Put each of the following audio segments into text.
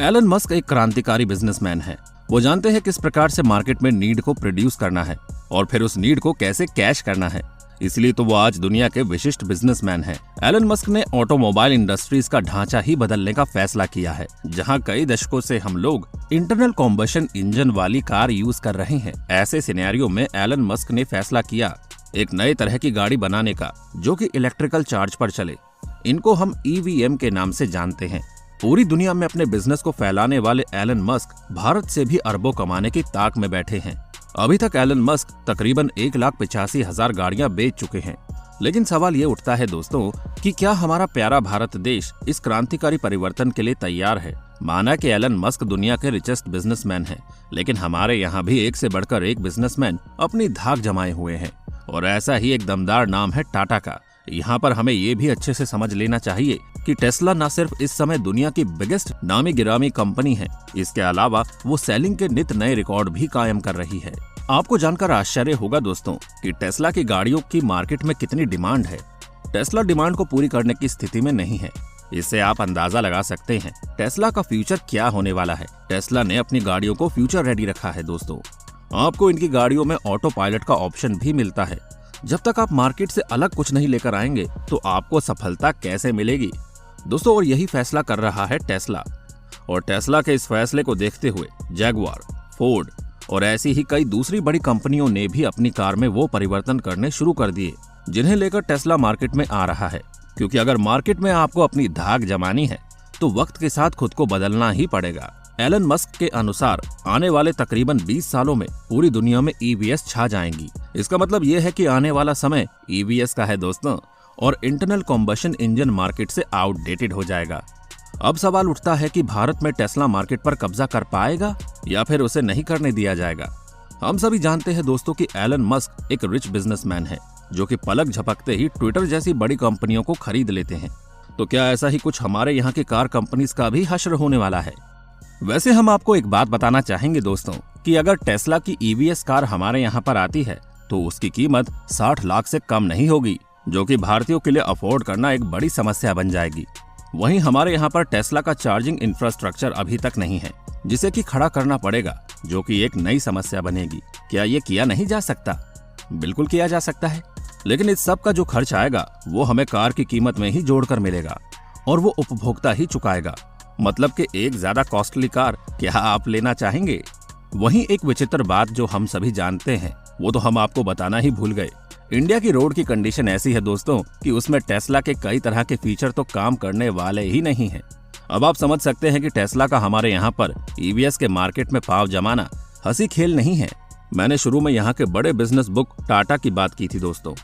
Elon Musk एक क्रांतिकारी businessman है। वो जानते हैं किस प्रकार से मार्केट में नीड को प्रोड्यूस करना है और फिर उस नीड को कैसे कैश करना है। इसलिए तो वो आज दुनिया के विशिष्ट बिजनेसमैन हैं। एलन मस्क ने ऑटोमोबाइल इंडस्ट्रीज का ढांचा ही बदलने का फैसला किया है। जहां कई दशकों से हम लोग इंटरनल कॉम्बशन इंजन वाली कार यूज कर रहे हैं, ऐसे सिनेरियो में एलन मस्क ने फैसला किया एक नए तरह की गाड़ी बनाने का, जो कि इलेक्ट्रिकल चार्ज पर चले। इनको हम EVM के नाम से जानते हैं। पूरी दुनिया में अपने बिजनेस को फैलाने वाले एलन मस्क भारत से भी अरबों कमाने की ताक में बैठे हैं। अभी तक एलन मस्क तकरीबन 1,85,000 गाड़ियां बेच चुके हैं। लेकिन सवाल ये उठता है दोस्तों कि क्या हमारा प्यारा भारत देश इस क्रांतिकारी परिवर्तन के लिए तैयार है। माना कि एलन मस्क दुनिया के रिचेस्ट बिजनेसमैन हैं, लेकिन हमारे यहाँ भी एक से बढ़कर एक बिजनेसमैन अपनी धाक जमाए हुए हैं और ऐसा ही एक दमदार नाम है टाटा का। यहाँ पर हमें ये भी अच्छे से समझ लेना चाहिए कि टेस्ला न सिर्फ इस समय दुनिया की बिगेस्ट नामी गिरामी कंपनी है, इसके अलावा वो सेलिंग के नित नए रिकॉर्ड भी कायम कर रही है। आपको जानकर आश्चर्य होगा दोस्तों कि टेस्ला की गाड़ियों की मार्केट में कितनी डिमांड है। टेस्ला डिमांड को पूरी करने की स्थिति में नहीं है। इससे आप अंदाजा लगा सकते हैं टेस्ला का फ्यूचर क्या होने वाला है। टेस्ला ने अपनी गाड़ियों को फ्यूचर रेडी रखा है दोस्तों। आपको इनकी गाड़ियों में ऑटो पायलट का ऑप्शन भी मिलता है। जब तक आप मार्केट से अलग कुछ नहीं लेकर आएंगे तो आपको सफलता कैसे मिलेगी दोस्तों। और यही फैसला कर रहा है टेस्ला। और टेस्ला के इस फैसले को देखते हुए जैगुआर, फोर्ड और ऐसी ही कई दूसरी बड़ी कंपनियों ने भी अपनी कार में वो परिवर्तन करने शुरू कर दिए जिन्हें लेकर टेस्ला मार्केट में आ रहा है। क्योंकि अगर मार्केट में आपको अपनी धाक जमानी है तो वक्त के साथ खुद को बदलना ही पड़ेगा। एलन मस्क के अनुसार आने वाले तकरीबन 20 सालों में पूरी दुनिया में EVs छा जाएंगी। इसका मतलब ये है कि आने वाला समय EVs का है दोस्तों और इंटरनल कॉम्बशन इंजन मार्केट से आउटडेटेड हो जाएगा। अब सवाल उठता है कि भारत में टेस्ला मार्केट पर कब्जा कर पाएगा या फिर उसे नहीं करने दिया जाएगा। हम सभी जानते हैं दोस्तों कि एलन मस्क एक रिच बिजनेसमैन है जो कि पलक झपकते ही ट्विटर जैसी बड़ी कंपनियों को खरीद लेते हैं। तो क्या ऐसा ही कुछ हमारे यहाँ की कार कंपनीज का भी हश्र होने वाला है। वैसे हम आपको एक बात बताना चाहेंगे दोस्तों कि अगर टेस्ला की EVs कार हमारे यहाँ पर आती है तो उसकी कीमत 60 लाख से कम नहीं होगी, जो कि भारतीयों के लिए अफोर्ड करना एक बड़ी समस्या बन जाएगी। वहीं हमारे यहाँ पर टेस्ला का चार्जिंग इंफ्रास्ट्रक्चर अभी तक नहीं है, जिसे कि खड़ा करना पड़ेगा, जो कि एक नई समस्या बनेगी। क्या ये किया नहीं जा सकता? बिल्कुल किया जा सकता है, लेकिन इस सब का जो खर्च आएगा वो हमें कार की कीमत में ही जोड़कर मिलेगा और वो उपभोक्ता ही चुकाएगा। मतलब कि एक ज्यादा कॉस्टली कार क्या आप लेना चाहेंगे? वहीं एक विचित्र बात जो हम सभी जानते हैं वो तो हम आपको बताना ही भूल गए। इंडिया की रोड की कंडीशन ऐसी है दोस्तों कि उसमें टेस्ला के कई तरह के फीचर तो काम करने वाले ही नहीं हैं। अब आप समझ सकते हैं कि टेस्ला का हमारे यहाँ पर EVs के मार्केट में पांव जमाना हंसी खेल नहीं है। मैंने शुरू में यहाँ के बड़े बिजनेस बुक टाटा की बात की थी दोस्तों।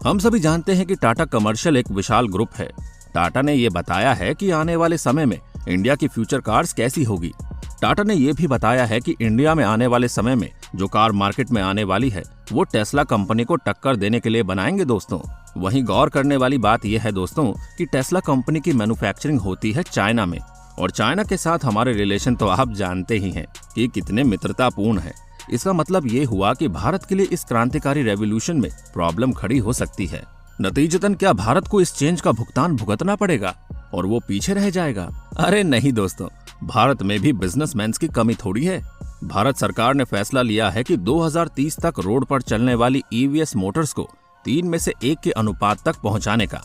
हम सभी जानते हैं कि टाटा कमर्शियल एक विशाल ग्रुप है। टाटा ने ये बताया है कि आने वाले समय में इंडिया की फ्यूचर कार्स कैसी होगी। टाटा ने यह भी बताया है कि इंडिया में आने वाले समय में जो कार मार्केट में आने वाली है वो टेस्ला कंपनी को टक्कर देने के लिए बनाएंगे दोस्तों। वहीं गौर करने वाली बात यह है दोस्तों कि टेस्ला कंपनी की मैन्युफैक्चरिंग होती है चाइना में, और चाइना के साथ हमारे रिलेशन तो आप जानते ही हैं कि कितने मित्रतापूर्ण है। इसका मतलब ये हुआ कि भारत के लिए इस क्रांतिकारी रेवोल्यूशन में प्रॉब्लम खड़ी हो सकती है। नतीजतन क्या भारत को इस चेंज का भुगतान भुगतना पड़ेगा और वो पीछे रह जाएगा? अरे नहीं दोस्तों, भारत में भी बिजनेसमैन की कमी थोड़ी है। भारत सरकार ने फैसला लिया है कि 2030 तक रोड पर चलने वाली EVs मोटर्स को 3 में से 1 के अनुपात तक पहुंचाने का,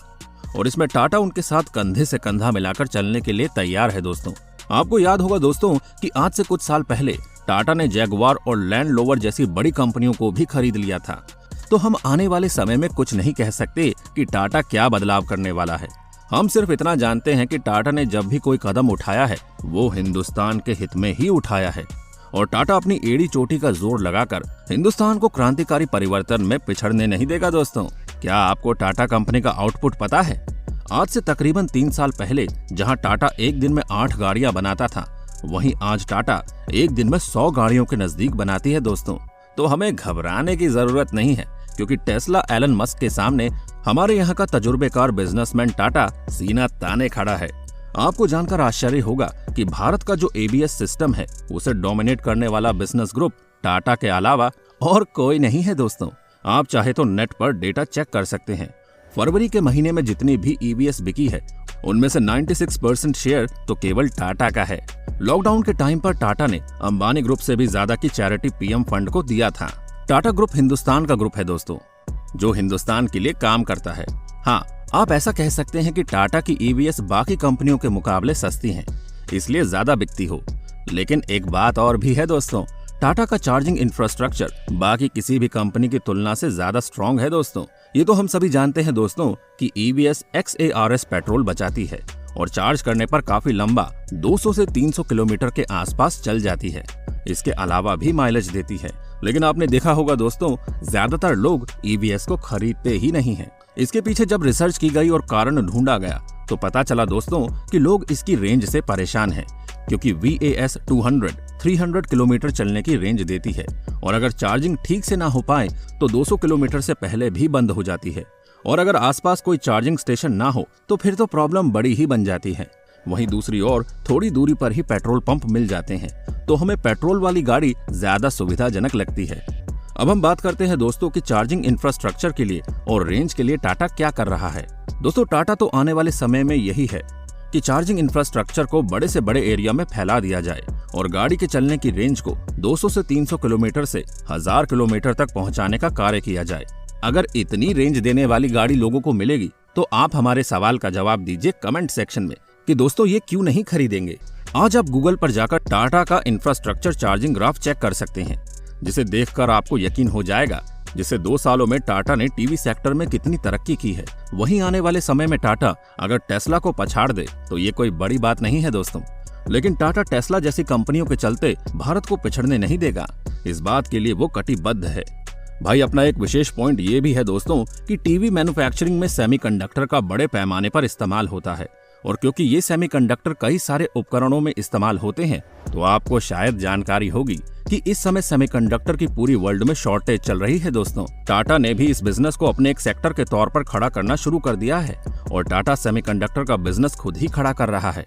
और इसमें टाटा उनके साथ कंधे से कंधा मिलाकर चलने के लिए तैयार है दोस्तों। आपको याद होगा दोस्तों कि आज से कुछ साल पहले टाटा ने जैगुआर और लैंड रोवर जैसी बड़ी कंपनियों को भी खरीद लिया था। तो हम आने वाले समय में कुछ नहीं कह सकते कि टाटा क्या बदलाव करने वाला है। हम सिर्फ इतना जानते हैं कि टाटा ने जब भी कोई कदम उठाया है वो हिंदुस्तान के हित में ही उठाया है, और टाटा अपनी एड़ी चोटी का जोर लगाकर हिंदुस्तान को क्रांतिकारी परिवर्तन में पिछड़ने नहीं देगा दोस्तों। क्या आपको टाटा कंपनी का आउटपुट पता है? आज से तकरीबन 3 साल पहले जहां टाटा एक दिन में 8 गाड़ियां बनाता था, वहीं आज टाटा एक दिन में 100 गाड़ियों के नजदीक बनाती है दोस्तों। तो हमें घबराने की जरूरत नहीं है, क्योंकि टेस्ला एलन मस्क के सामने हमारे यहाँ का तजुर्बेकार बिजनेसमैन टाटा सीना ताने खड़ा है। आपको जानकर आश्चर्य होगा कि भारत का जो ABS सिस्टम है उसे डोमिनेट करने वाला बिजनेस ग्रुप टाटा के अलावा और कोई नहीं है दोस्तों। आप चाहे तो नेट पर डेटा चेक कर सकते हैं। फरवरी के महीने में जितनी भी EVs बिकी है उनमें से 96% शेयर तो केवल टाटा का है। लॉकडाउन के टाइम पर टाटा ने अंबानी ग्रुप से भी ज्यादा की चैरिटी पीएम फंड को दिया था। टाटा ग्रुप हिंदुस्तान का ग्रुप है दोस्तों, जो हिंदुस्तान के लिए काम करता है। हाँ, आप ऐसा कह सकते हैं कि टाटा की ईवीएस बाकी कंपनियों के मुकाबले सस्ती हैं, इसलिए ज्यादा बिकती हो। लेकिन एक बात और भी है दोस्तों, टाटा का चार्जिंग इंफ्रास्ट्रक्चर बाकी किसी भी कंपनी की तुलना से ज्यादा स्ट्रॉन्ग है दोस्तों। ये तो हम सभी जानते हैं दोस्तों कि ईवीएस XARS पेट्रोल बचाती है और चार्ज करने पर काफी लंबा 200 से 300 किलोमीटर के आसपास चल जाती है। इसके अलावा भी माइलेज देती है। लेकिन आपने देखा होगा दोस्तों, ज्यादातर लोग ईवीएस को खरीदते ही नहीं हैं। इसके पीछे जब रिसर्च की गई और कारण ढूंढा गया तो पता चला दोस्तों कि लोग इसकी रेंज से परेशान हैं, क्योंकि VAS 200 300 किलोमीटर चलने की रेंज देती है और अगर चार्जिंग ठीक से ना हो पाए तो 200 किलोमीटर से पहले भी बंद हो जाती है। और अगर आसपास कोई चार्जिंग स्टेशन ना हो तो फिर तो प्रॉब्लम बड़ी ही बन जाती है। वहीं दूसरी ओर थोड़ी दूरी पर ही पेट्रोल पंप मिल जाते हैं, तो हमें पेट्रोल वाली गाड़ी ज्यादा सुविधाजनक लगती है। अब हम बात करते हैं दोस्तों कि चार्जिंग इंफ्रास्ट्रक्चर के लिए और रेंज के लिए टाटा क्या कर रहा है। दोस्तों, टाटा तो आने वाले समय में यही है कि चार्जिंग इंफ्रास्ट्रक्चर को बड़े से बड़े एरिया में फैला दिया जाए और गाड़ी के चलने की रेंज को 200 से 300 किलोमीटर से 1000 किलोमीटर तक पहुंचाने का कार्य किया जाए। अगर इतनी रेंज देने वाली गाड़ी लोगों को मिलेगी तो आप हमारे सवाल का जवाब दीजिए कमेंट सेक्शन में कि दोस्तों ये क्यों नहीं खरीदेंगे। आज आप गूगल पर जाकर टाटा का इंफ्रास्ट्रक्चर चार्जिंग ग्राफ चेक कर सकते हैं, जिसे देखकर आपको यकीन हो जाएगा जिससे 2 सालों में टाटा ने टीवी सेक्टर में कितनी तरक्की की है। वहीं आने वाले समय में टाटा अगर टेस्ला को पछाड़ दे तो ये कोई बड़ी बात नहीं है दोस्तों। लेकिन टाटा टेस्ला जैसी कंपनियों के चलते भारत को पिछड़ने नहीं देगा, इस बात के लिए वो कटिबद्ध है। भाई, अपना एक विशेष पॉइंट ये भी है दोस्तों कि टीवी मैन्युफैक्चरिंग में सेमीकंडक्टर का बड़े पैमाने पर इस्तेमाल होता है और क्योंकि ये सेमीकंडक्टर कई सारे उपकरणों में इस्तेमाल होते हैं तो आपको शायद जानकारी होगी कि इस समय सेमीकंडक्टर की पूरी वर्ल्ड में शॉर्टेज चल रही है दोस्तों। टाटा ने भी इस बिजनेस को अपने एक सेक्टर के तौर पर खड़ा करना शुरू कर दिया है और टाटा सेमीकंडक्टर का बिजनेस खुद ही खड़ा कर रहा है।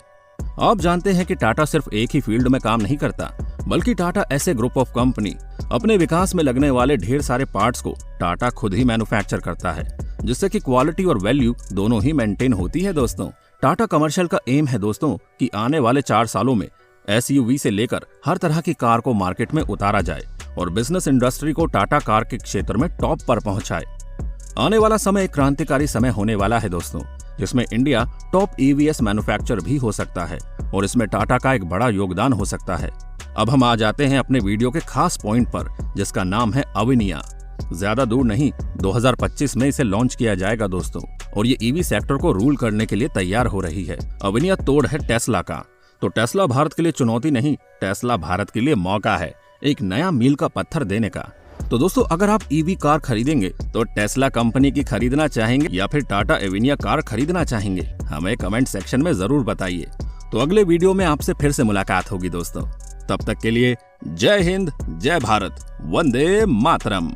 आप जानते हैं कि टाटा सिर्फ एक ही फील्ड में काम नहीं करता, बल्कि टाटा ऐसे ग्रुप ऑफ कंपनी अपने विकास में लगने वाले ढेर सारे पार्ट्स को टाटा खुद ही मैन्युफैक्चर करता है, जिससे कि क्वालिटी और वैल्यू दोनों ही मेंटेन होती है दोस्तों। टाटा कमर्शियल का एम है दोस्तों कि आने वाले 4 सालों में SUV से लेकर हर तरह की कार को मार्केट में उतारा जाए और बिजनेस इंडस्ट्री को टाटा कार के क्षेत्र में टॉप पर पहुंचाए। आने वाला समय एक क्रांतिकारी समय होने वाला है दोस्तों, जिसमें इंडिया टॉप EVS मैन्युफैक्चर भी हो सकता है और इसमें टाटा का एक बड़ा योगदान हो सकता है। अब हम आ जाते हैं अपने वीडियो के खास पॉइंट पर, जिसका नाम है अविनिया। ज्यादा दूर नहीं, 2025 में इसे लॉन्च किया जाएगा दोस्तों और ये EV सेक्टर को रूल करने के लिए तैयार हो रही है। अविनिया तोड़ है टेस्ला का, तो टेस्ला भारत के लिए चुनौती नहीं, टेस्ला भारत के लिए मौका है एक नया मील का पत्थर देने का। तो दोस्तों, अगर आप EV कार खरीदेंगे तो टेस्ला कंपनी की खरीदना चाहेंगे या फिर टाटा एविनिया कार खरीदना चाहेंगे, हमें कमेंट सेक्शन में जरूर बताइए। तो अगले वीडियो में आपसे फिर से मुलाकात होगी दोस्तों। तब तक के लिए जय हिंद, जय भारत, वंदे मातरम।